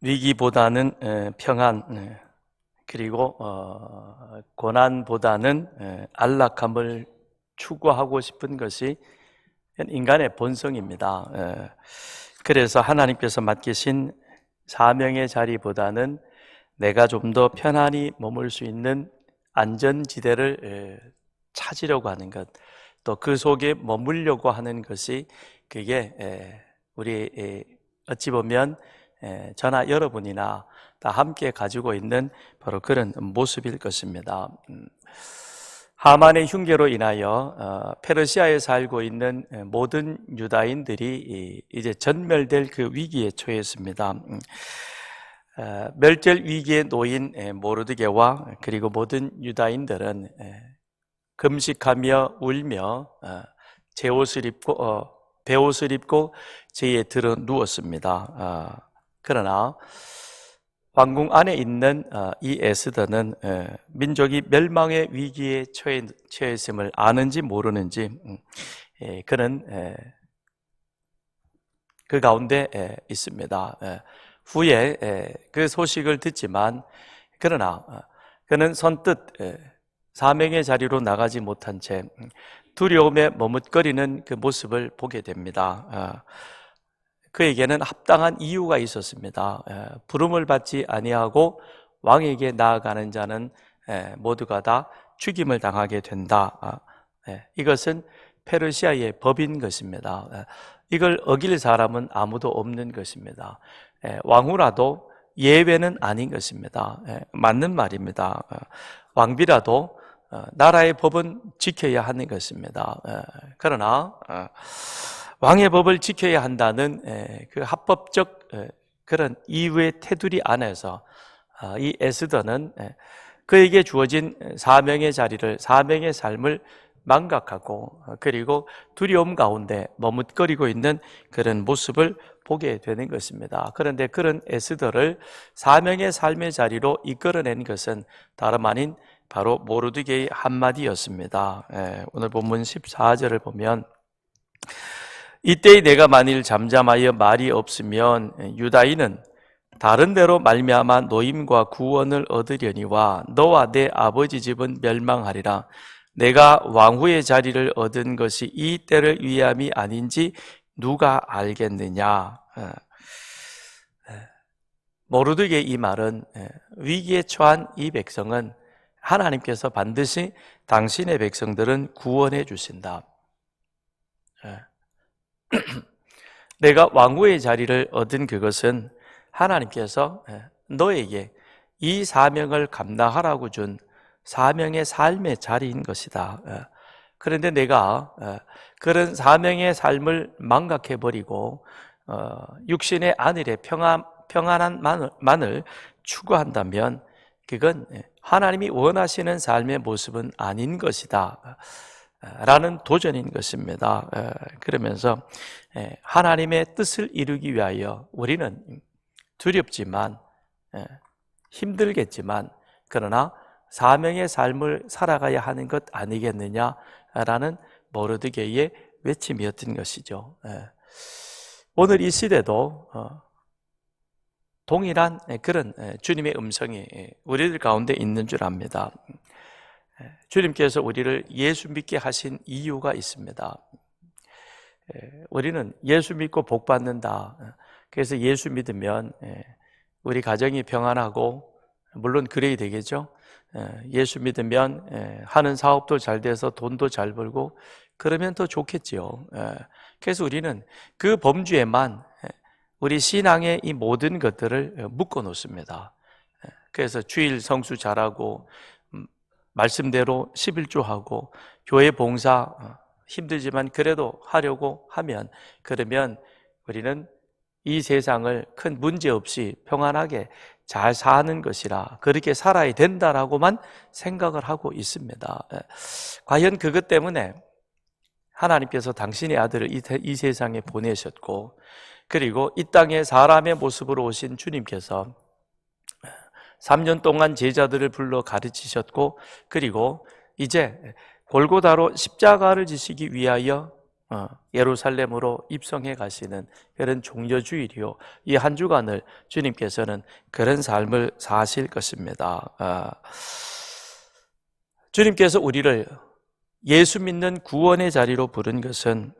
위기보다는 평안, 그리고 고난보다는 안락함을 추구하고 싶은 것이 인간의 본성입니다. 그래서 하나님께서 맡기신 사명의 자리보다는 내가 좀 더 편안히 머물 수 있는 안전지대를 찾으려고 하는 것, 또 그 속에 머물려고 하는 것이 그게 우리 어찌 보면 저나 여러분이나 다 함께 가지고 있는 바로 그런 모습일 것입니다. 하만의 흉계로 인하여 페르시아에 살고 있는 모든 유다인들이 이제 전멸될 그 위기에 처했습니다. 멸절 위기에 놓인 모르드게와 그리고 모든 유다인들은 금식하며 울며 베옷을 입고 제에 들어 누웠습니다. 그러나 왕궁 안에 있는 이 에스더는 민족이 멸망의 위기에 처했음을 아는지 모르는지 그는 그 가운데 있습니다. 후에 그 소식을 듣지만 그러나 그는 선뜻 사명의 자리로 나가지 못한 채 두려움에 머뭇거리는 그 모습을 보게 됩니다. 그에게는 합당한 이유가 있었습니다. 부름을 받지 아니하고 왕에게 나아가는 자는 모두가 다 죽임을 당하게 된다. 이것은 페르시아의 법인 것입니다. 이걸 어길 사람은 아무도 없는 것입니다. 왕후라도 예외는 아닌 것입니다. 맞는 말입니다. 왕비라도 나라의 법은 지켜야 하는 것입니다. 그러나 왕의 법을 지켜야 한다는 그 합법적 그런 이유의 테두리 안에서 이 에스더는 그에게 주어진 사명의 자리를, 사명의 삶을 망각하고 그리고 두려움 가운데 머뭇거리고 있는 그런 모습을 보게 되는 것입니다. 그런데 그런 에스더를 사명의 삶의 자리로 이끌어낸 것은 다름 아닌 바로 모르드게의 한마디였습니다. 오늘 본문 14절을 보면 이때 내가 만일 잠잠하여 말이 없으면 유다인은 다른 데로 말미암아 노임과 구원을 얻으려니와 너와 내 아버지 집은 멸망하리라. 내가 왕후의 자리를 얻은 것이 이 때를 위함이 아닌지 누가 알겠느냐. 모르드게의 이 말은 위기에 처한 이 백성은 하나님께서 반드시 당신의 백성들은 구원해 주신다. 내가 왕후의 자리를 얻은 그것은 하나님께서 너에게 이 사명을 감당하라고 준 사명의 삶의 자리인 것이다. 그런데 내가 그런 사명의 삶을 망각해버리고 육신의 안일의 평안만을 추구한다면 그건 하나님이 원하시는 삶의 모습은 아닌 것이다 라는 도전인 것입니다. 그러면서 하나님의 뜻을 이루기 위하여 우리는 두렵지만 힘들겠지만 그러나 사명의 삶을 살아가야 하는 것 아니겠느냐라는 모르드게의 외침이었던 것이죠. 오늘 이 시대도 동일한 그런 주님의 음성이 우리들 가운데 있는 줄 압니다. 주님께서 우리를 예수 믿게 하신 이유가 있습니다. 우리는 예수 믿고 복 받는다. 그래서 예수 믿으면 우리 가정이 평안하고 물론 그래야 되겠죠. 예수 믿으면 하는 사업도 잘 돼서 돈도 잘 벌고 그러면 더 좋겠지요. 그래서 우리는 그 범주에만 우리 신앙의 이 모든 것들을 묶어 놓습니다. 그래서 주일 성수 잘하고 말씀대로 11조하고 교회 봉사 힘들지만 그래도 하려고 하면 그러면 우리는 이 세상을 큰 문제 없이 평안하게 잘 사는 것이라 그렇게 살아야 된다라고만 생각을 하고 있습니다. 과연 그것 때문에 하나님께서 당신의 아들을 이 세상에 보내셨고 그리고 이 땅에 사람의 모습으로 오신 주님께서 3년 동안 제자들을 불러 가르치셨고 그리고 이제 골고다로 십자가를 지시기 위하여 예루살렘으로 입성해 가시는 그런 종려주일이요, 이 한 주간을 주님께서는 그런 삶을 사실 것입니다. 주님께서 우리를 예수 믿는 구원의 자리로 부른 것은,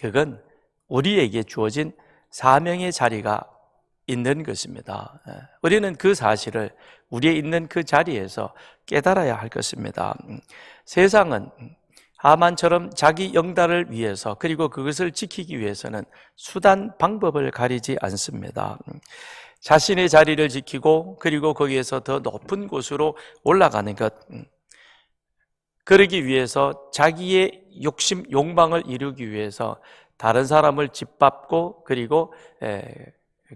그건 우리에게 주어진 사명의 자리가 있는 것입니다. 우리는 그 사실을 우리의 있는 그 자리에서 깨달아야 할 것입니다. 세상은 하만처럼 자기 영달을 위해서, 그리고 그것을 지키기 위해서는 수단 방법을 가리지 않습니다. 자신의 자리를 지키고 그리고 거기에서 더 높은 곳으로 올라가는 것, 그러기 위해서 자기의 욕심, 욕망을 이루기 위해서 다른 사람을 짓밟고 그리고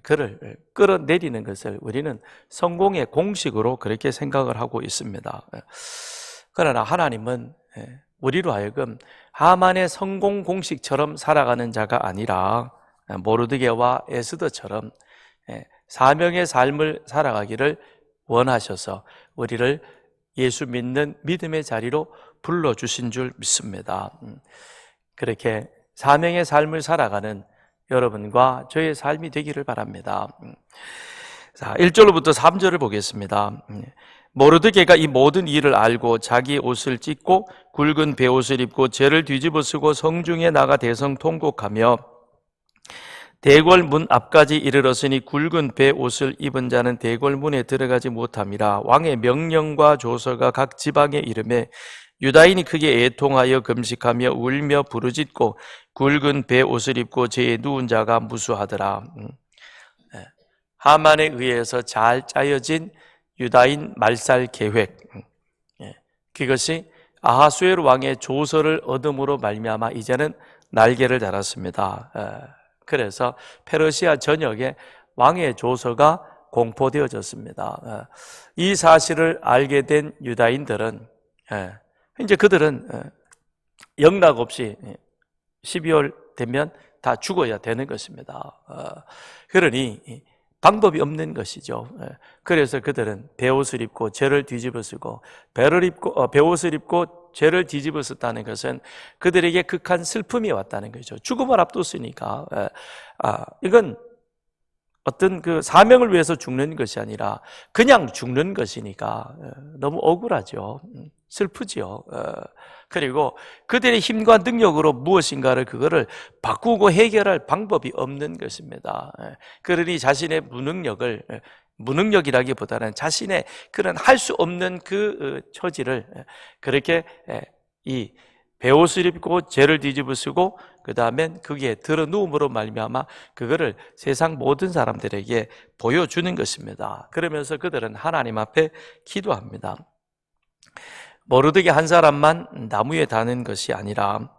그를 끌어내리는 것을 우리는 성공의 공식으로 그렇게 생각을 하고 있습니다. 그러나 하나님은 우리로 하여금 하만의 성공 공식처럼 살아가는 자가 아니라 모르드게와 에스더처럼 사명의 삶을 살아가기를 원하셔서 우리를 예수 믿는 믿음의 자리로 불러주신 줄 믿습니다. 그렇게 사명의 삶을 살아가는 여러분과 저의 삶이 되기를 바랍니다. 자, 1절부터 3절을 보겠습니다. 모르드게가 이 모든 일을 알고 자기 옷을 찢고 굵은 베옷을 입고 죄를 뒤집어 쓰고 성중에 나가 대성통곡하며 대궐 문 앞까지 이르렀으니 굵은 베옷을 입은 자는 대궐 문에 들어가지 못함이라. 왕의 명령과 조서가 각 지방에 이르매 유다인이 크게 애통하여 금식하며 울며 부르짖고 굵은 베옷을 입고 죄에 누운 자가 무수하더라. 하만에 의해서 잘 짜여진 유다인 말살 계획, 그것이 아하수에로 왕의 조서를 얻음으로 말미암아 이제는 날개를 달았습니다. 그래서 페르시아 전역에 왕의 조서가 공포되어졌습니다. 이 사실을 알게 된 유다인들은 이제 그들은 영락 없이 12월 되면 다 죽어야 되는 것입니다. 그러니 방법이 없는 것이죠. 그래서 그들은 베옷을 입고 죄를 뒤집어 쓰고 베옷을 입고 죄를 뒤집어 썼다는 것은 그들에게 극한 슬픔이 왔다는 거죠. 죽음을 앞뒀으니까. 이건 어떤 그 사명을 위해서 죽는 것이 아니라 그냥 죽는 것이니까 너무 억울하죠. 슬프지요. 그리고 그들의 힘과 능력으로 무엇인가를 그거를 바꾸고 해결할 방법이 없는 것입니다. 그러니 자신의 무능력이라기보다는 자신의 그런 할 수 없는 그 처지를 그렇게 이 베옷을 입고 죄를 뒤집어 쓰고 그 다음엔 거기에 들어 누움으로 말미암아 그거를 세상 모든 사람들에게 보여주는 것입니다. 그러면서 그들은 하나님 앞에 기도합니다. 모르드게 한 사람만 나무에 다는 것이 아니라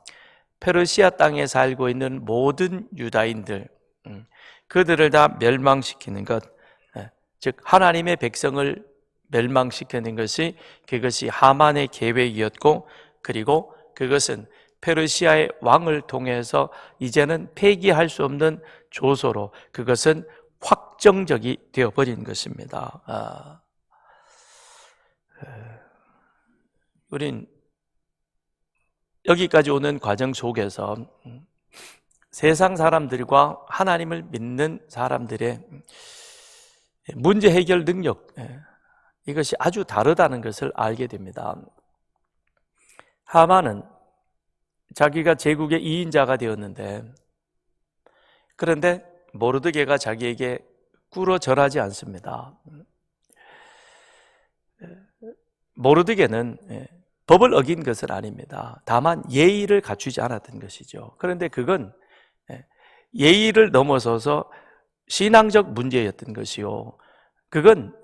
페르시아 땅에 살고 있는 모든 유다인들, 그들을 다 멸망시키는 것, 즉 하나님의 백성을 멸망시키는 것이 그것이 하만의 계획이었고, 그리고 그것은 페르시아의 왕을 통해서 이제는 폐기할 수 없는 조서로 그것은 확정적이 되어버린 것입니다. 우린 여기까지 오는 과정 속에서 세상 사람들과 하나님을 믿는 사람들의 문제 해결 능력, 이것이 아주 다르다는 것을 알게 됩니다. 하만은 자기가 제국의 2인자가 되었는데, 그런데 모르드게가 자기에게 꿇어 절하지 않습니다. 모르드게는 법을 어긴 것은 아닙니다. 다만 예의를 갖추지 않았던 것이죠. 그런데 그건 예의를 넘어서서 신앙적 문제였던 것이요, 그건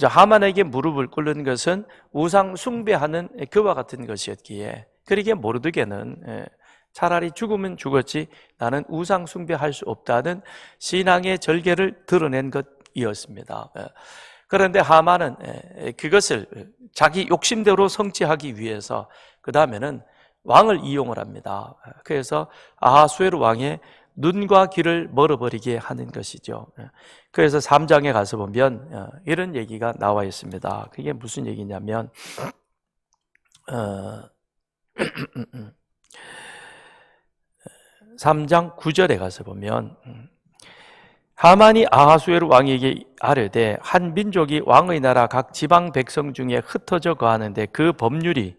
하만에게 무릎을 꿇는 것은 우상 숭배하는 그와 같은 것이었기에, 그러기에 모르드게는 차라리 죽으면 죽었지 나는 우상 숭배할 수 없다는 신앙의 절개를 드러낸 것이었습니다. 그런데 하만은 그것을 자기 욕심대로 성취하기 위해서 그 다음에는 왕을 이용을 합니다. 그래서 아하수에로 왕의 눈과 귀를 멀어버리게 하는 것이죠. 그래서 3장에 가서 보면 이런 얘기가 나와 있습니다. 그게 무슨 얘기냐면 3장 9절에 가서 보면 하만이 아하수에로 왕에게 아뢰되 한 민족이 왕의 나라 각 지방 백성 중에 흩어져 거하는데 그 법률이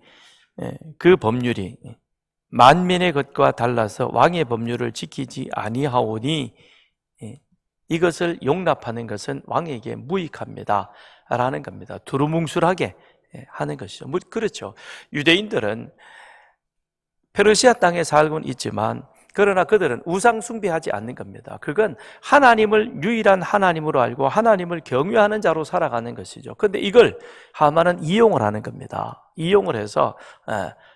만민의 것과 달라서 왕의 법률을 지키지 아니하오니 이것을 용납하는 것은 왕에게 무익합니다 라는 겁니다. 두루뭉술하게 하는 것이죠. 그렇죠. 유대인들은 페르시아 땅에 살고는 있지만 그러나 그들은 우상 숭배하지 않는 겁니다. 그건 하나님을 유일한 하나님으로 알고 하나님을 경외하는 자로 살아가는 것이죠. 그런데 이걸 하만은 이용을 하는 겁니다. 이용을 해서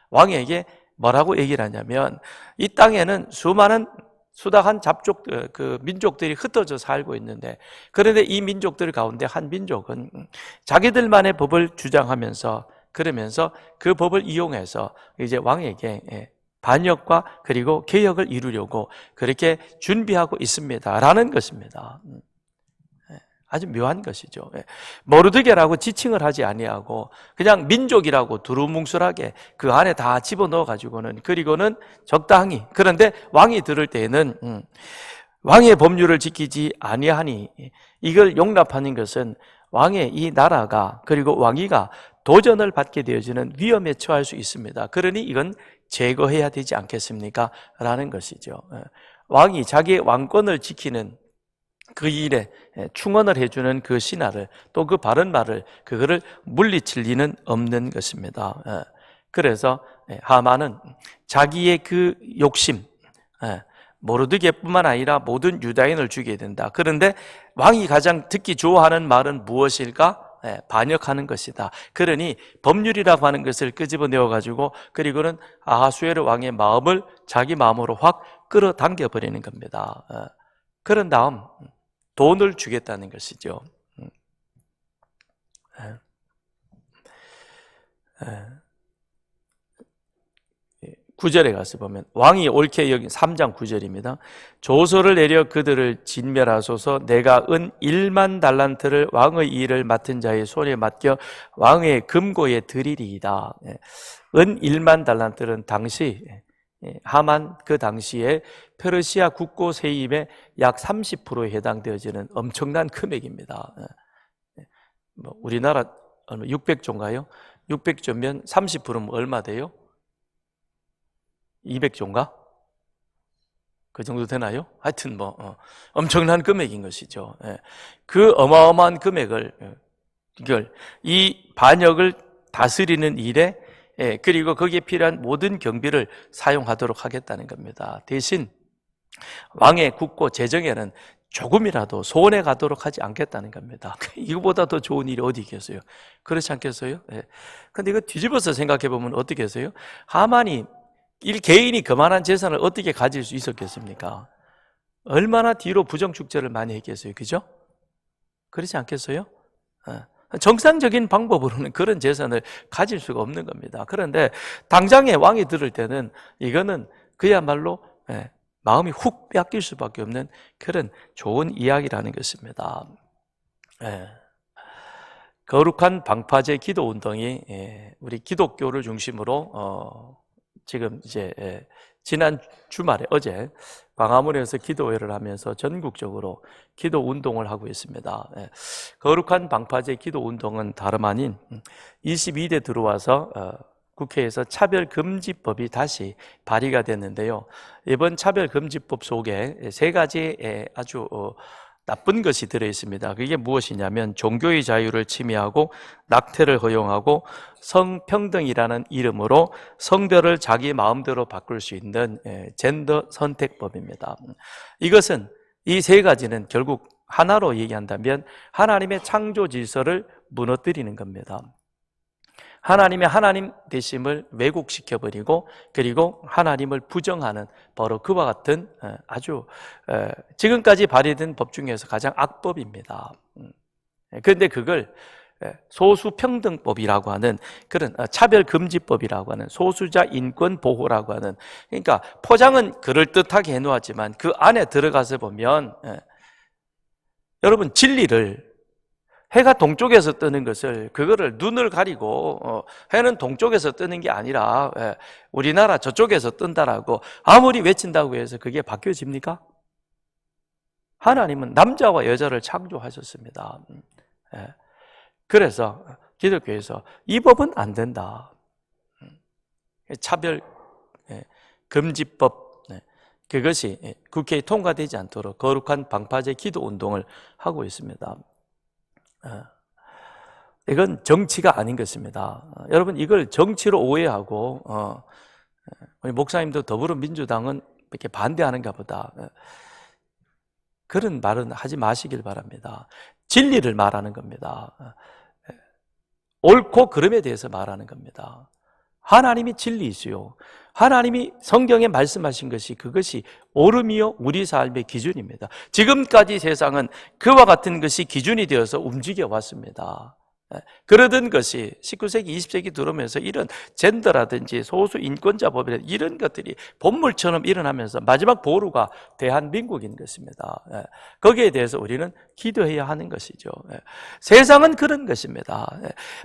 왕에게 뭐라고 얘기를 하냐면 이 땅에는 수많은 수다한 잡족 그 민족들이 흩어져 살고 있는데 그런데 이 민족들 가운데 한 민족은 자기들만의 법을 주장하면서 그러면서 그 법을 이용해서 이제 왕에게 반역과 그리고 개혁을 이루려고 그렇게 준비하고 있습니다라는 것입니다. 아주 묘한 것이죠. 모르드게라고 지칭을 하지 아니하고 그냥 민족이라고 두루뭉술하게 그 안에 다 집어넣어 가지고는 그리고는 적당히 그런데 왕이 들을 때에는 왕의 법률을 지키지 아니하니 이걸 용납하는 것은 왕의 이 나라가 그리고 왕위가 도전을 받게 되어지는 위험에 처할 수 있습니다. 그러니 이건 제거해야 되지 않겠습니까? 라는 것이죠. 왕이 자기의 왕권을 지키는 그 일에 충원을 해주는 그 신하를 또 그 바른 말을 그거를 물리칠 리는 없는 것입니다. 그래서 하만은 자기의 그 욕심 모르드게뿐만 아니라 모든 유다인을 죽여야 된다. 그런데 왕이 가장 듣기 좋아하는 말은 무엇일까? 반역하는 것이다. 그러니 법률이라고 하는 것을 끄집어내어 가지고 그리고는 아하수에르 왕의 마음을 자기 마음으로 확 끌어당겨 버리는 겁니다. 그런 다음 돈을 주겠다는 것이죠. 9절에 가서 보면 왕이 옳게 여긴 3장 9절입니다. 조서를 내려 그들을 진멸하소서. 내가 은 1만 달란트를 왕의 일을 맡은 자의 손에 맡겨 왕의 금고에 드리리이다. 은 1만 달란트는 당시 하만 그 당시에 페르시아 국고 세입의 약 30%에 해당되어지는 엄청난 금액입니다. 우리나라 600조인가요? 600조면 30%면 얼마 돼요? 200조인가? 그 정도 되나요? 하여튼 엄청난 금액인 것이죠. 그 어마어마한 금액을 이걸 이 반역을 다스리는 일에 그리고 거기에 필요한 모든 경비를 사용하도록 하겠다는 겁니다. 대신 왕의 국고 재정에는 조금이라도 손해 가도록 하지 않겠다는 겁니다. 이거보다 더 좋은 일이 어디 있겠어요? 그렇지 않겠어요? 근데 이거 뒤집어서 생각해 보면 어떻게 했어요? 하만이 개인이 그만한 재산을 어떻게 가질 수 있었겠습니까? 얼마나 뒤로 부정축제를 많이 했겠어요? 그죠? 그렇지 않겠어요? 정상적인 방법으로는 그런 재산을 가질 수가 없는 겁니다. 그런데 당장에 왕이 들을 때는 이거는 그야말로 마음이 훅 뺏길 수밖에 없는 그런 좋은 이야기라는 것입니다. 거룩한 방파제 기도 운동이 우리 기독교를 중심으로 지금 이제 지난 주말에 어제 광화문에서 기도회를 하면서 전국적으로 기도 운동을 하고 있습니다. 거룩한 방파제 기도 운동은 다름 아닌 22대 들어와서 국회에서 차별금지법이 다시 발의가 됐는데요. 이번 차별금지법 속에 세 가지 아주 나쁜 것이 들어있습니다. 그게 무엇이냐면 종교의 자유를 침해하고 낙태를 허용하고 성평등이라는 이름으로 성별을 자기 마음대로 바꿀 수 있는 젠더 선택법입니다. 이것은 이 세 가지는 결국 하나로 얘기한다면 하나님의 창조 질서를 무너뜨리는 겁니다. 하나님의 하나님 되심을 왜곡시켜버리고 그리고 하나님을 부정하는 바로 그와 같은 아주 지금까지 발의된 법 중에서 가장 악법입니다. 그런데 그걸 소수평등법이라고 하는 그런 차별금지법이라고 하는 소수자 인권 보호라고 하는 그러니까 포장은 그럴듯하게 해놓았지만 그 안에 들어가서 보면 여러분 진리를 해가 동쪽에서 뜨는 것을 그거를 눈을 가리고 해는 동쪽에서 뜨는 게 아니라 우리나라 저쪽에서 뜬다라고 아무리 외친다고 해서 그게 바뀌어집니까? 하나님은 남자와 여자를 창조하셨습니다. 그래서 기독교에서 이 법은 안 된다. 차별 금지법 그것이 국회에 통과되지 않도록 거룩한 방파제 기도 운동을 하고 있습니다. 이건 정치가 아닌 것입니다. 여러분 이걸 정치로 오해하고 우리 목사님도 더불어민주당은 이렇게 반대하는가 보다 그런 말은 하지 마시길 바랍니다. 진리를 말하는 겁니다. 옳고 그름에 대해서 말하는 겁니다. 하나님이 진리이시요 하나님이 성경에 말씀하신 것이 그것이 옳음이요 우리 삶의 기준입니다. 지금까지 세상은 그와 같은 것이 기준이 되어서 움직여 왔습니다. 그러던 것이 19세기, 20세기 들어오면서 이런 젠더라든지 소수 인권자 법이라든지 이런 것들이 본물처럼 일어나면서 마지막 보루가 대한민국인 것입니다. 거기에 대해서 우리는 기도해야 하는 것이죠. 세상은 그런 것입니다.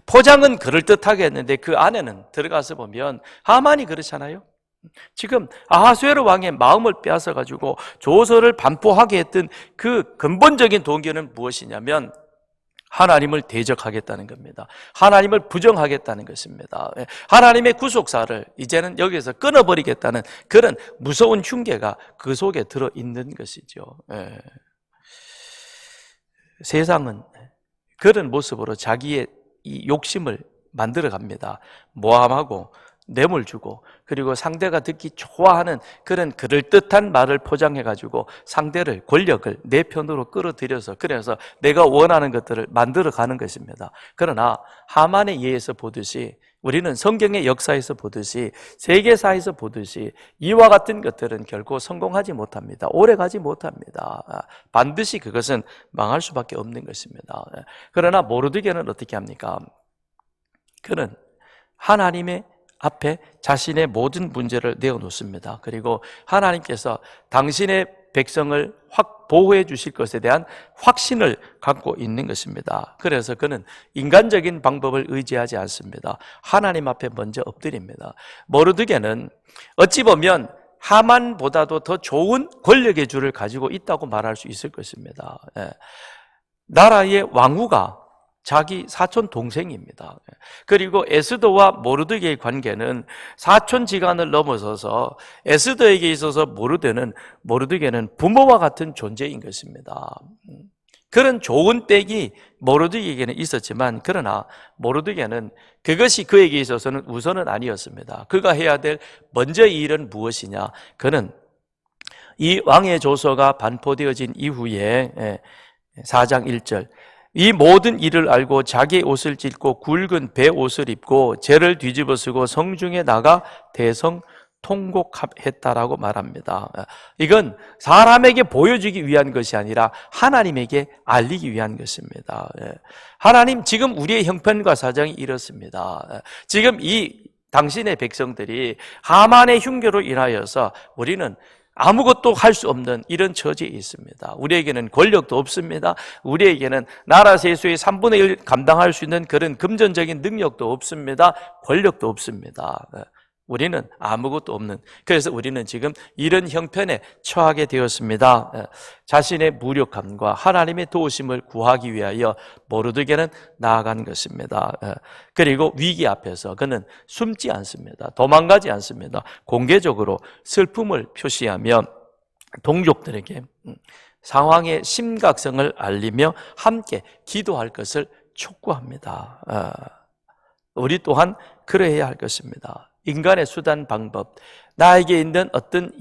포장은 그럴듯하게 했는데 그 안에는 들어가서 보면 하만이 그렇잖아요. 지금 아하수에로 왕의 마음을 빼앗아 가지고 조서를 반포하게 했던 그 근본적인 동기는 무엇이냐면 하나님을 대적하겠다는 겁니다. 하나님을 부정하겠다는 것입니다. 하나님의 구속사를 이제는 여기서 끊어버리겠다는 그런 무서운 흉계가 그 속에 들어있는 것이죠. 세상은 그런 모습으로 자기의 이 욕심을 만들어갑니다. 모함하고 뇌물 주고 그리고 상대가 듣기 좋아하는 그런 그럴듯한 말을 포장해가지고 상대를 권력을 내 편으로 끌어들여서 그래서 내가 원하는 것들을 만들어가는 것입니다. 그러나 하만에 의해서 보듯이 우리는 성경의 역사에서 보듯이 세계사에서 보듯이 이와 같은 것들은 결코 성공하지 못합니다. 오래가지 못합니다. 반드시 그것은 망할 수밖에 없는 것입니다. 그러나 모르드게는 어떻게 합니까? 그는 하나님의 앞에 자신의 모든 문제를 내어놓습니다. 그리고 하나님께서 당신의 백성을 보호해 주실 것에 대한 확신을 갖고 있는 것입니다. 그래서 그는 인간적인 방법을 의지하지 않습니다. 하나님 앞에 먼저 엎드립니다. 모르드게는 어찌 보면 하만보다도 더 좋은 권력의 줄을 가지고 있다고 말할 수 있을 것입니다. 나라의 왕후가 자기 사촌 동생입니다. 그리고 에스더와 모르드게의 관계는 사촌지간을 넘어서서 에스더에게 있어서 모르드게는 부모와 같은 존재인 것입니다. 그런 좋은 빽이 모르드게에게는 있었지만 그러나 모르드게는 그것이 그에게 있어서는 우선은 아니었습니다. 그가 해야 될 먼저의 일은 무엇이냐? 그는 이 왕의 조서가 반포되어진 이후에 4장 1절 이 모든 일을 알고 자기의 옷을 찢고 굵은 배 옷을 입고 재를 뒤집어 쓰고 성중에 나가 대성 통곡했다라고 말합니다. 이건 사람에게 보여주기 위한 것이 아니라 하나님에게 알리기 위한 것입니다. 하나님 지금 우리의 형편과 사정이 이렇습니다. 지금 이 당신의 백성들이 하만의 흉계로 인하여서 우리는 아무것도 할 수 없는 이런 처지에 있습니다. 우리에게는 권력도 없습니다. 우리에게는 나라 세수의 3분의 1 감당할 수 있는 그런 금전적인 능력도 없습니다. 권력도 없습니다. 우리는 아무것도 없는, 그래서 우리는 지금 이런 형편에 처하게 되었습니다. 자신의 무력함과 하나님의 도우심을 구하기 위하여 모르드게는 나아간 것입니다. 그리고 위기 앞에서 그는 숨지 않습니다. 도망가지 않습니다. 공개적으로 슬픔을 표시하며 동족들에게 상황의 심각성을 알리며 함께 기도할 것을 촉구합니다. 우리 또한 그래야 할 것입니다. 인간의 수단, 방법, 나에게 있는 어떤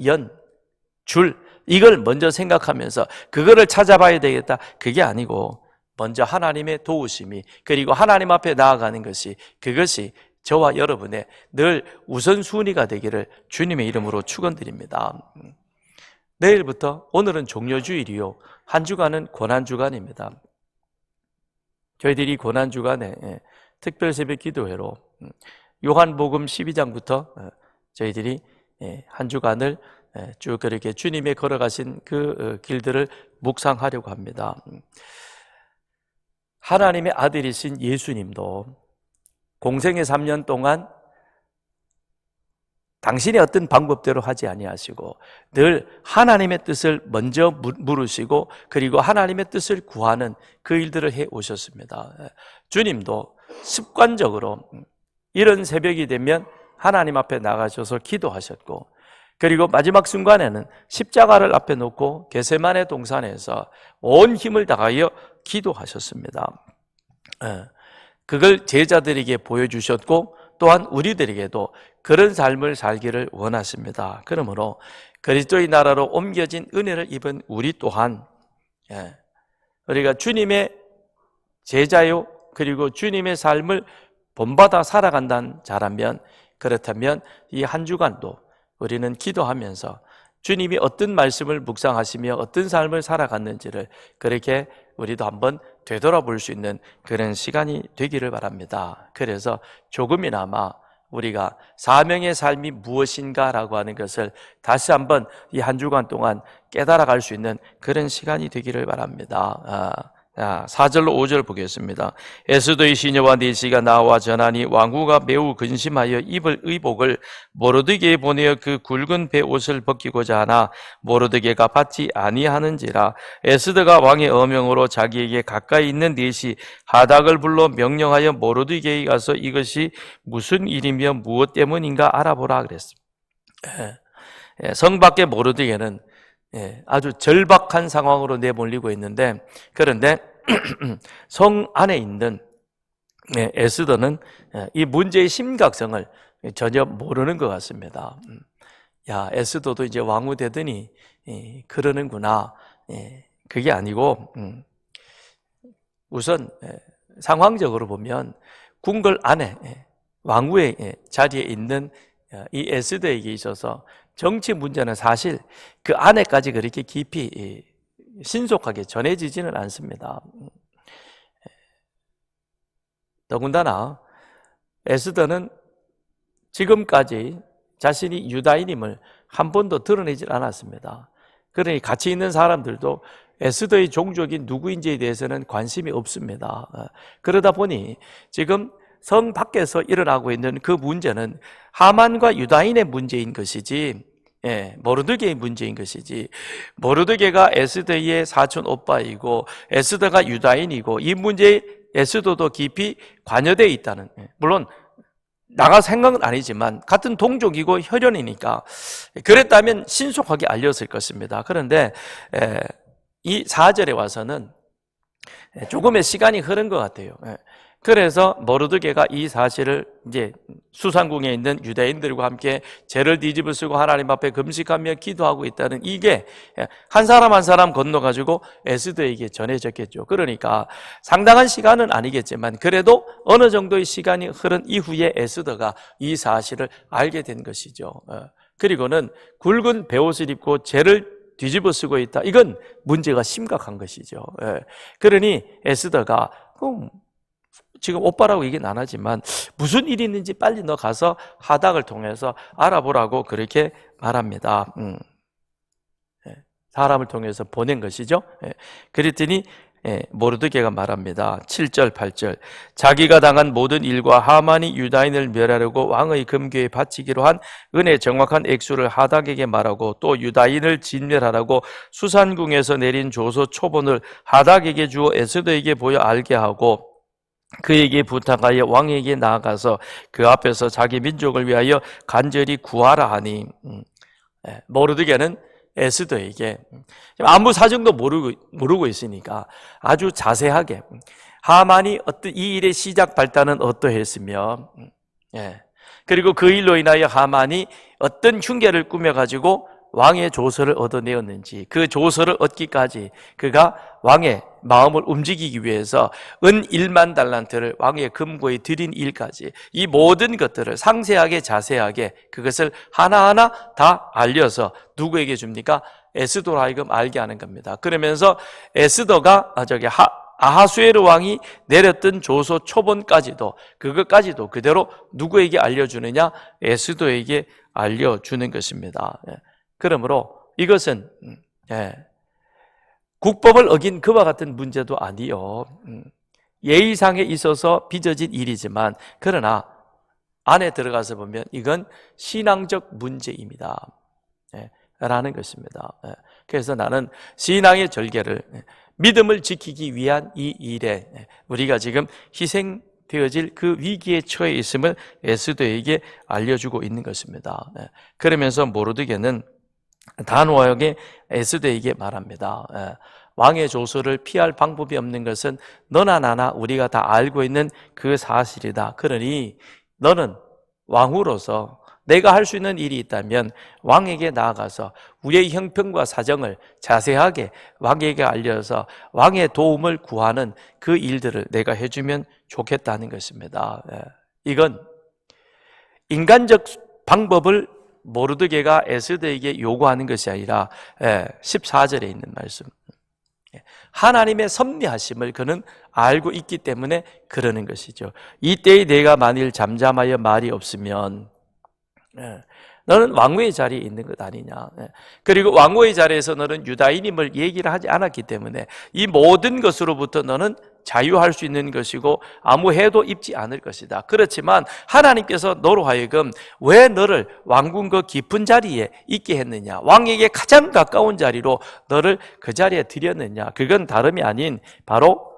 줄, 이걸 먼저 생각하면서 그거를 찾아봐야 되겠다, 그게 아니고 먼저 하나님의 도우심이, 그리고 하나님 앞에 나아가는 것이, 그것이 저와 여러분의 늘 우선순위가 되기를 주님의 이름으로 축원드립니다. 내일부터, 오늘은 종료주일이요, 한 주간은 고난주간입니다. 저희들이 고난주간에 특별새벽 기도회로 요한복음 12장부터 저희들이 한 주간을 쭉 그렇게 주님의 걸어가신 그 길들을 묵상하려고 합니다. 하나님의 아들이신 예수님도 공생의 3년 동안 당신의 어떤 방법대로 하지 아니하시고 늘 하나님의 뜻을 먼저 물으시고 그리고 하나님의 뜻을 구하는 그 일들을 해 오셨습니다. 주님도 습관적으로 이런 새벽이 되면 하나님 앞에 나가셔서 기도하셨고, 그리고 마지막 순간에는 십자가를 앞에 놓고 겟세마네 동산에서 온 힘을 다하여 기도하셨습니다. 그걸 제자들에게 보여주셨고 또한 우리들에게도 그런 삶을 살기를 원하십니다. 그러므로 그리스도의 나라로 옮겨진 은혜를 입은 우리 또한 우리가 주님의 제자요 그리고 주님의 삶을 본받아 살아간다는 자라면, 그렇다면 이 한 주간도 우리는 기도하면서 주님이 어떤 말씀을 묵상하시며 어떤 삶을 살아갔는지를 그렇게 우리도 한번 되돌아볼 수 있는 그런 시간이 되기를 바랍니다. 그래서 조금이나마 우리가 사명의 삶이 무엇인가라고 하는 것을 다시 한번 이 한 주간 동안 깨달아갈 수 있는 그런 시간이 되기를 바랍니다. 4절로 5절 보겠습니다. 에스더의 시녀와 니시가 나와 전하니 왕후가 매우 근심하여 입을 의복을 모르드게에 보내어 그 굵은 배 옷을 벗기고자 하나 모르드게가 받지 아니하는지라. 에스더가 왕의 어명으로 자기에게 가까이 있는 니시 하닥을 불러 명령하여 모르드게에 가서 이것이 무슨 일이며 무엇 때문인가 알아보라 그랬습니다. 성 밖의 모르드게는 아주 절박한 상황으로 내몰리고 있는데, 그런데 성 안에 있는 에스더는 이 문제의 심각성을 전혀 모르는 것 같습니다. 야, 에스더도 이제 왕후 되더니 그러는구나. 그게 아니고 우선 상황적으로 보면 궁궐 안에 왕후의 자리에 있는 이 에스더에게 있어서 정치 문제는 사실 그 안에까지 그렇게 깊이 신속하게 전해지지는 않습니다. 더군다나 에스더는 지금까지 자신이 유다인임을 한 번도 드러내질 않았습니다. 그러니 같이 있는 사람들도 에스더의 종족이 누구인지에 대해서는 관심이 없습니다. 그러다 보니 지금 성 밖에서 일어나고 있는 그 문제는 하만과 유다인의 문제인 것이지, 모르드게의 문제인 것이지, 모르드게가 에스더의 사촌 오빠이고 에스더가 유다인이고 이 문제에 에스더도 깊이 관여되어 있다는, 물론 나가 생각은 아니지만 같은 동족이고 혈연이니까 그랬다면 신속하게 알렸을 것입니다. 그런데 이 4절에 와서는 조금의 시간이 흐른 것 같아요. 그래서 모르드게가 이 사실을 이제 수상궁에 있는 유대인들과 함께 죄를 뒤집어 쓰고 하나님 앞에 금식하며 기도하고 있다는, 이게 한 사람 한 사람 건너가지고 에스더에게 전해졌겠죠. 그러니까 상당한 시간은 아니겠지만 그래도 어느 정도의 시간이 흐른 이후에 에스더가 이 사실을 알게 된 것이죠. 그리고는 굵은 베옷을 입고 죄를 뒤집어 쓰고 있다. 이건 문제가 심각한 것이죠. 그러니 에스더가 지금 오빠라고 얘기는 안 하지만 무슨 일이 있는지 빨리 너 가서 하닥을 통해서 알아보라고 그렇게 말합니다. 사람을 통해서 보낸 것이죠. 그랬더니 모르드게가 말합니다. 7절 8절 자기가 당한 모든 일과 하만이 유다인을 멸하려고 왕의 금궤에 바치기로 한 은혜 정확한 액수를 하닥에게 말하고 또 유다인을 진멸하라고 수산궁에서 내린 조서 초본을 하닥에게 주어 에스더에게 보여 알게 하고 그에게 부탁하여 왕에게 나아가서 그 앞에서 자기 민족을 위하여 간절히 구하라 하니, 모르드게는 에스더에게 아무 사정도 모르고 있으니까 아주 자세하게 하만이 어떤 이 일의 시작 발단은 어떠했으며, 그리고 그 일로 인하여 하만이 어떤 흉계를 꾸며가지고 왕의 조서를 얻어내었는지, 그 조서를 얻기까지 그가 왕의 마음을 움직이기 위해서 은 1만 달란트를 왕의 금고에 들인 일까지, 이 모든 것들을 상세하게 자세하게 그것을 하나하나 다 알려서 누구에게 줍니까? 에스더로 하여금 알게 하는 겁니다. 그러면서 에스더가 아하수에르 왕이 내렸던 조서 초본까지도, 그것까지도 그대로 누구에게 알려주느냐? 에스더에게 알려주는 것입니다. 그러므로 이것은 국법을 어긴 그와 같은 문제도 아니요, 예의상에 있어서 빚어진 일이지만 그러나 안에 들어가서 보면 이건 신앙적 문제입니다. 라는 것입니다. 그래서 나는 신앙의 절개를, 믿음을 지키기 위한 이 일에 우리가 지금 희생되어질 그 위기에 처해 있음을 에스더에게 알려주고 있는 것입니다. 그러면서 모르드게는 단호하게 에스더에게 말합니다. 왕의 조서를 피할 방법이 없는 것은 너나 나나 우리가 다 알고 있는 그 사실이다. 그러니 너는 왕으로서 내가 할 수 있는 일이 있다면 왕에게 나아가서 우리의 형편과 사정을 자세하게 왕에게 알려서 왕의 도움을 구하는 그 일들을 내가 해주면 좋겠다는 것입니다. 이건 인간적 방법을 모르드게가 에스더에게 요구하는 것이 아니라 14절에 있는 말씀, 하나님의 섭리하심을 그는 알고 있기 때문에 그러는 것이죠. 이때에 내가 만일 잠잠하여 말이 없으면 너는 왕후의 자리에 있는 것 아니냐. 그리고 왕후의 자리에서 너는 유다인임을 얘기를 하지 않았기 때문에 이 모든 것으로부터 너는 자유할 수 있는 것이고 아무 해도 입지 않을 것이다. 그렇지만 하나님께서 너로 하여금 왜 너를 왕궁 그 깊은 자리에 있게 했느냐, 왕에게 가장 가까운 자리로 너를 그 자리에 들였느냐, 그건 다름이 아닌 바로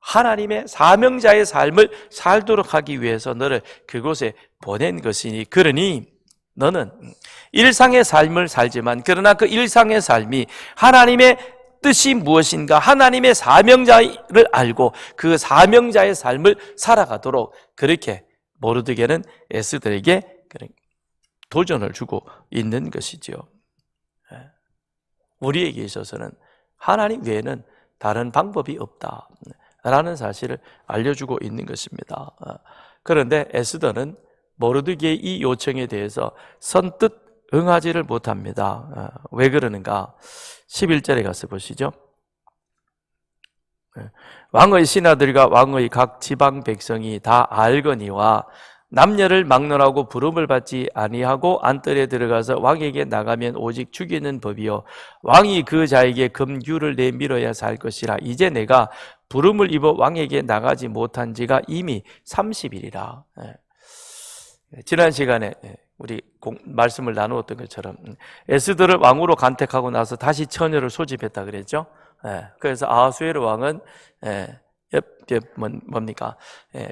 하나님의 사명자의 삶을 살도록 하기 위해서 너를 그곳에 보낸 것이니, 그러니 너는 일상의 삶을 살지만 그러나 그 일상의 삶이 하나님의 뜻이 무엇인가, 하나님의 사명자를 알고 그 사명자의 삶을 살아가도록 그렇게 모르드게는 에스더에게 도전을 주고 있는 것이죠. 우리에게 있어서는 하나님 외에는 다른 방법이 없다라는 사실을 알려주고 있는 것입니다. 그런데 에스더는 모르드게의 이 요청에 대해서 선뜻 응하지를 못합니다. 왜 그러는가? 11절에 가서 보시죠. 왕의 신하들과 왕의 각 지방 백성이 다 알거니와 남녀를 막론하고 부름을 받지 아니하고 안뜰에 들어가서 왕에게 나가면 오직 죽이는 법이요 왕이 그 자에게 금규를 내밀어야 살 것이라. 이제 내가 부름을 입어 왕에게 나가지 못한 지가 이미 30일이라. 지난 시간에 우리 말씀을 나누었던 것처럼 에스더를 왕으로 간택하고 나서 다시 처녀를 소집했다 그랬죠. 그래서 아하수에르 왕은 뭡니까?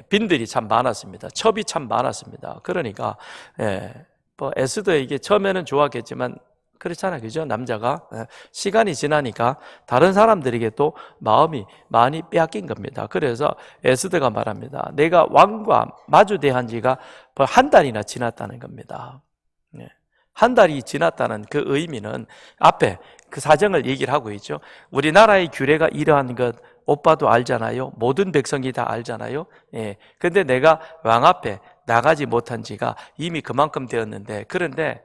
빈들이 참 많았습니다. 첩이 참 많았습니다. 그러니까 뭐 에스더에게 처음에는 좋았겠지만 그렇잖아요, 그죠? 남자가 시간이 지나니까 다른 사람들에게 또 마음이 많이 빼앗긴 겁니다. 그래서 에스더가 말합니다. 내가 왕과 마주대한 지가 한 달이나 지났다는 겁니다. 한 달이 지났다는 그 의미는 앞에 그 사정을 얘기를 하고 있죠. 우리나라의 규례가 이러한 것 오빠도 알잖아요. 모든 백성이 다 알잖아요. 근데 내가 왕 앞에 나가지 못한 지가 이미 그만큼 되었는데, 그런데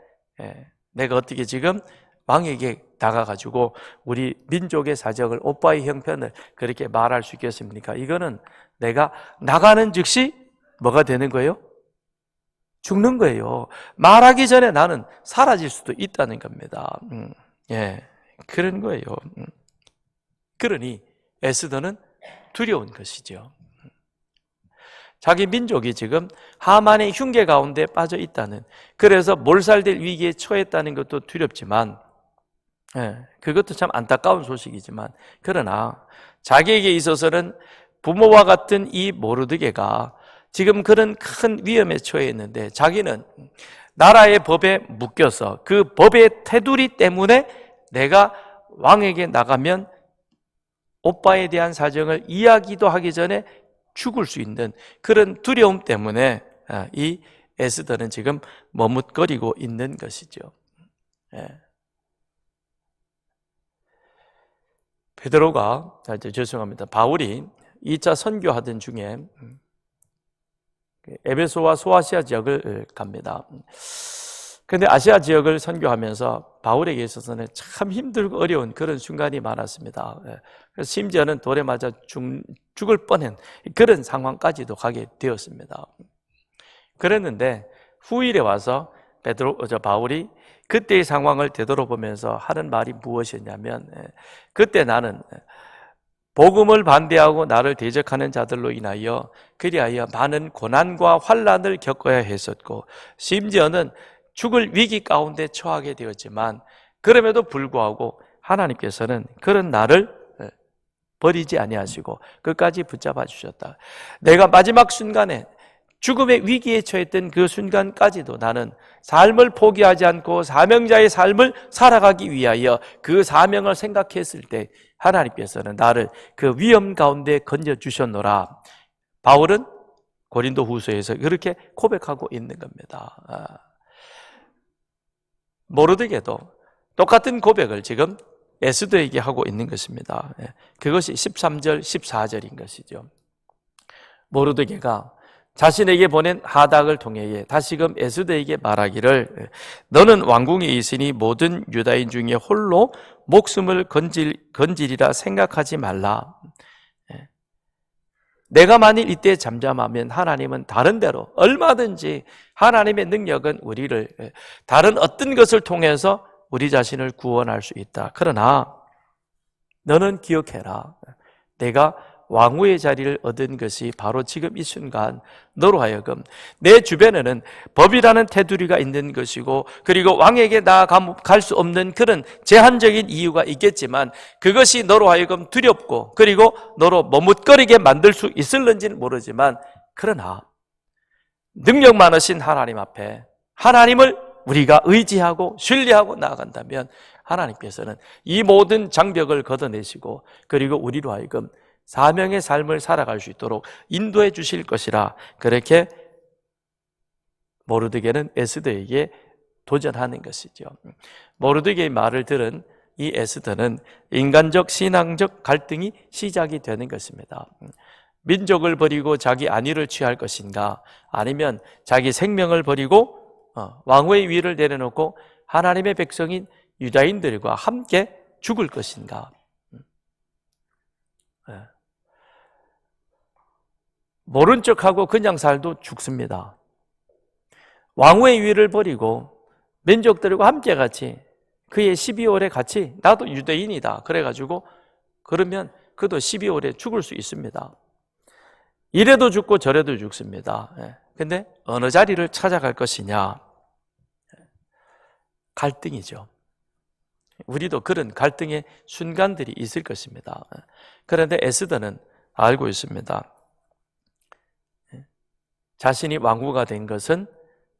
내가 어떻게 지금 왕에게 나가가지고 우리 민족의 사정을, 오빠의 형편을 그렇게 말할 수 있겠습니까? 이거는 내가 나가는 즉시 뭐가 되는 거예요? 죽는 거예요. 말하기 전에 나는 사라질 수도 있다는 겁니다. 그런 거예요. 그러니 에스더는 두려운 것이죠. 자기 민족이 지금 하만의 흉계 가운데 빠져 있다는, 그래서 몰살될 위기에 처했다는 것도 두렵지만, 그것도 참 안타까운 소식이지만, 그러나 자기에게 있어서는 부모와 같은 이 모르드게가 지금 그런 큰 위험에 처해 있는데, 자기는 나라의 법에 묶여서 그 법의 테두리 때문에 내가 왕에게 나가면 오빠에 대한 사정을 이야기도 하기 전에 죽을 수 있는 그런 두려움 때문에 이 에스더는 지금 머뭇거리고 있는 것이죠. 베드로가, 죄송합니다, 바울이 2차 선교하던 중에 에베소와 소아시아 지역을 갑니다. 그런데 아시아 지역을 선교하면서 바울에게 있어서는 참 힘들고 어려운 그런 순간이 많았습니다. 그래서 심지어는 돌에 맞아 죽을 뻔한 그런 상황까지도 가게 되었습니다. 그랬는데 후일에 와서 바울이 그때의 상황을 되돌아보면서 하는 말이 무엇이었냐면, 그때 나는 복음을 반대하고 나를 대적하는 자들로 인하여 그리하여 많은 고난과 환난을 겪어야 했었고 심지어는 죽을 위기 가운데 처하게 되었지만 그럼에도 불구하고 하나님께서는 그런 나를 버리지 아니하시고 끝까지 붙잡아 주셨다. 내가 마지막 순간에 죽음의 위기에 처했던 그 순간까지도 나는 삶을 포기하지 않고 사명자의 삶을 살아가기 위하여 그 사명을 생각했을 때 하나님께서는 나를 그 위험 가운데 건져주셨노라. 바울은 고린도 후서에서 그렇게 고백하고 있는 겁니다. 모르드게도 똑같은 고백을 지금 에스더에게 하고 있는 것입니다. 그것이 13절, 14절인 것이죠. 모르드게가 자신에게 보낸 하닥을 통해 다시금 에스더에게 말하기를 너는 왕궁에 있으니 모든 유다인 중에 홀로 목숨을 건지리라 생각하지 말라. 내가 만일 이때 잠잠하면 하나님은 다른 데로 얼마든지 하나님의 능력은 우리를 다른 어떤 것을 통해서 우리 자신을 구원할 수 있다. 그러나 너는 기억해라. 내가 왕후의 자리를 얻은 것이 바로 지금 이 순간 너로 하여금 내 주변에는 법이라는 테두리가 있는 것이고 그리고 왕에게 나아갈 수 없는 그런 제한적인 이유가 있겠지만 그것이 너로 하여금 두렵고 그리고 너로 머뭇거리게 만들 수 있을는지는 모르지만 그러나 능력 많으신 하나님 앞에 하나님을 우리가 의지하고 신뢰하고 나아간다면 하나님께서는 이 모든 장벽을 걷어내시고 그리고 우리로 하여금 사명의 삶을 살아갈 수 있도록 인도해 주실 것이라 그렇게 모르드게는 에스더에게 도전하는 것이죠. 모르드게의 말을 들은 이 에스더는 인간적 신앙적 갈등이 시작이 되는 것입니다. 민족을 버리고 자기 안위를 취할 것인가 아니면 자기 생명을 버리고 왕후의 위를 내려놓고 하나님의 백성인 유다인들과 함께 죽을 것인가. 모른 척하고 그냥 살도 죽습니다. 왕후의 위를 버리고 민족들과 함께 같이 그의 12월에 같이 나도 유대인이다 그래가지고 그러면 그도 12월에 죽을 수 있습니다. 이래도 죽고 저래도 죽습니다. 근데 어느 자리를 찾아갈 것이냐? 갈등이죠. 우리도 그런 갈등의 순간들이 있을 것입니다. 그런데 에스더는 알고 있습니다. 자신이 왕후가 된 것은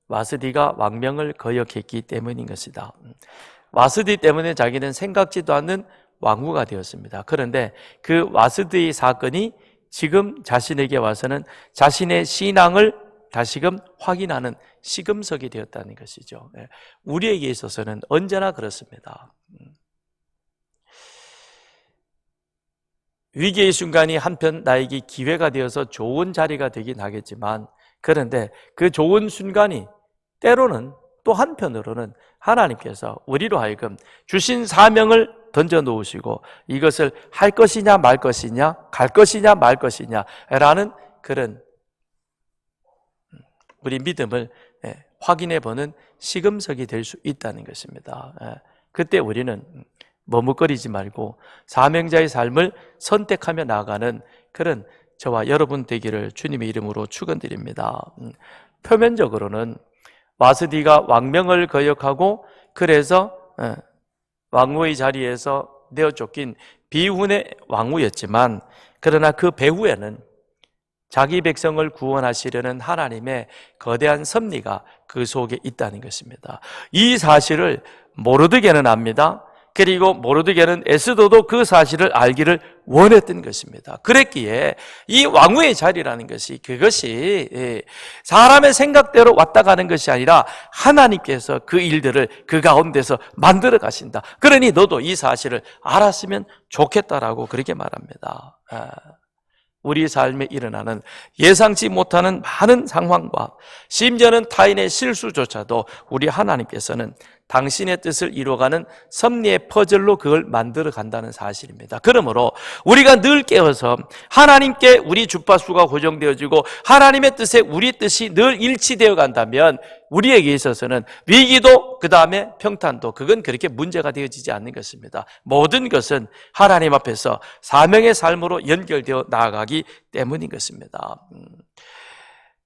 와스디가 왕명을 거역했기 때문인 것이다. 와스디 때문에 자기는 생각지도 않는 왕후가 되었습니다. 그런데 그 와스디의 사건이 지금 자신에게 와서는 자신의 신앙을 다시금 확인하는 시금석이 되었다는 것이죠. 우리에게 있어서는 언제나 그렇습니다. 위기의 순간이 한편 나에게 기회가 되어서 좋은 자리가 되긴 하겠지만 그런데 그 좋은 순간이 때로는 또 한편으로는 하나님께서 우리로 하여금 주신 사명을 던져놓으시고 이것을 할 것이냐 말 것이냐 갈 것이냐 말 것이냐 라는 그런 우리 믿음을 확인해보는 시금석이 될 수 있다는 것입니다. 그때 우리는 머뭇거리지 말고 사명자의 삶을 선택하며 나아가는 그런 저와 여러분 되기를 주님의 이름으로 축원드립니다. 표면적으로는 와스디가 왕명을 거역하고 그래서 왕후의 자리에서 내어 쫓긴 비운의 왕후였지만 그러나 그 배후에는 자기 백성을 구원하시려는 하나님의 거대한 섭리가 그 속에 있다는 것입니다. 이 사실을 모르드게는 압니다. 그리고 모르드게는 에스더도 그 사실을 알기를 원했던 것입니다. 그랬기에 이 왕후의 자리라는 것이 그것이 사람의 생각대로 왔다 가는 것이 아니라 하나님께서 그 일들을 그 가운데서 만들어 가신다. 그러니 너도 이 사실을 알았으면 좋겠다라고 그렇게 말합니다. 우리 삶에 일어나는 예상치 못하는 많은 상황과 심지어는 타인의 실수조차도 우리 하나님께서는 당신의 뜻을 이루어가는 섭리의 퍼즐로 그걸 만들어 간다는 사실입니다. 그러므로 우리가 늘 깨어서 하나님께 우리 주파수가 고정되어지고 하나님의 뜻에 우리 뜻이 늘 일치되어 간다면 우리에게 있어서는 위기도 그 다음에 평탄도 그건 그렇게 문제가 되어지지 않는 것입니다. 모든 것은 하나님 앞에서 사명의 삶으로 연결되어 나아가기 때문인 것입니다.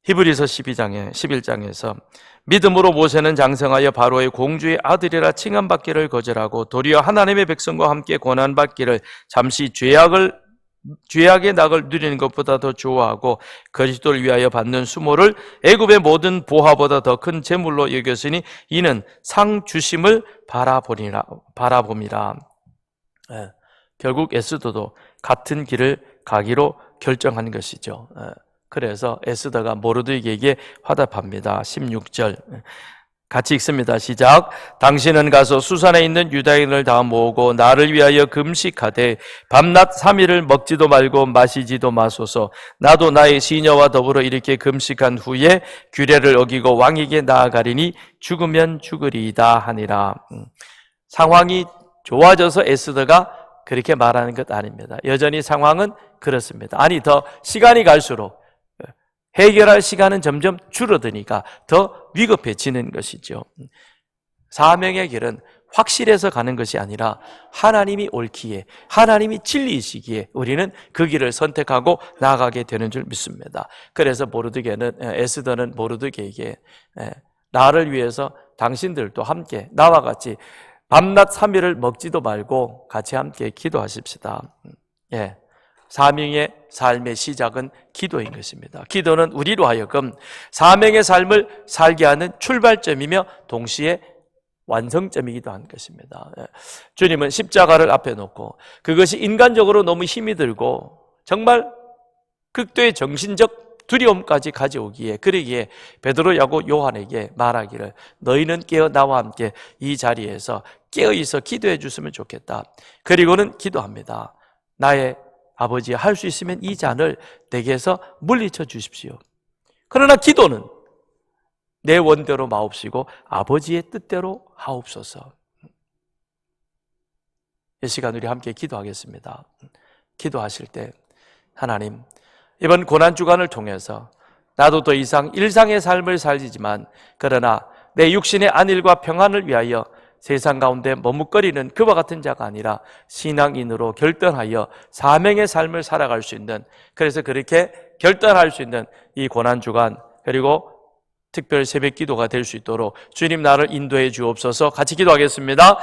히브리서 11장에서 믿음으로 모세는 장성하여 바로의 공주의 아들이라 칭함받기를 거절하고 도리어 하나님의 백성과 함께 고난받기를 잠시 죄악의 낙을 누리는 것보다 더 좋아하고 그리스도를 위하여 받는 수모를 애굽의 모든 보화보다 더 큰 재물로 여겼으니 이는 상 주심을 바라봄이라. 결국 에스더도 같은 길을 가기로 결정한 것이죠. 그래서 에스더가 모르드게에게 화답합니다. 16절 같이 읽습니다. 시작. 당신은 가서 수산에 있는 유다인을 다 모으고 나를 위하여 금식하되 밤낮 3일을 먹지도 말고 마시지도 마소서. 나도 나의 시녀와 더불어 이렇게 금식한 후에 규례를 어기고 왕에게 나아가리니 죽으면 죽으리이다 하니라. 상황이 좋아져서 에스더가 그렇게 말하는 것 아닙니다. 여전히 상황은 그렇습니다. 아니 더 시간이 갈수록 해결할 시간은 점점 줄어드니까 더 위급해지는 것이죠. 사명의 길은 확실해서 가는 것이 아니라 하나님이 옳기에 하나님이 진리이시기에 우리는 그 길을 선택하고 나아가게 되는 줄 믿습니다. 그래서 에스더는 모르드게에게 나를 위해서 당신들도 함께 나와 같이 밤낮 3일을 먹지도 말고 같이 함께 기도하십시다. 사명의 삶의 시작은 기도인 것입니다. 기도는 우리로 하여금 사명의 삶을 살게 하는 출발점이며 동시에 완성점이기도 한 것입니다. 주님은 십자가를 앞에 놓고 그것이 인간적으로 너무 힘이 들고 정말 극도의 정신적 두려움까지 가져오기에 그러기에 베드로, 야고, 요한에게 말하기를 너희는 깨어 나와 함께 이 자리에서 깨어있어 기도해 줬으면 좋겠다. 그리고는 기도합니다. 나의 아버지 할 수 있으면 이 잔을 내게서 물리쳐 주십시오. 그러나 기도는 내 원대로 마옵시고 아버지의 뜻대로 하옵소서. 이 시간 우리 함께 기도하겠습니다. 기도하실 때 하나님 이번 고난주간을 통해서 나도 더 이상 일상의 삶을 살지만 그러나 내 육신의 안일과 평안을 위하여 세상 가운데 머뭇거리는 그와 같은 자가 아니라 신앙인으로 결단하여 사명의 삶을 살아갈 수 있는, 그래서 그렇게 결단할 수 있는 이 고난주간 그리고 특별 새벽 기도가 될 수 있도록 주님 나를 인도해 주옵소서. 같이 기도하겠습니다.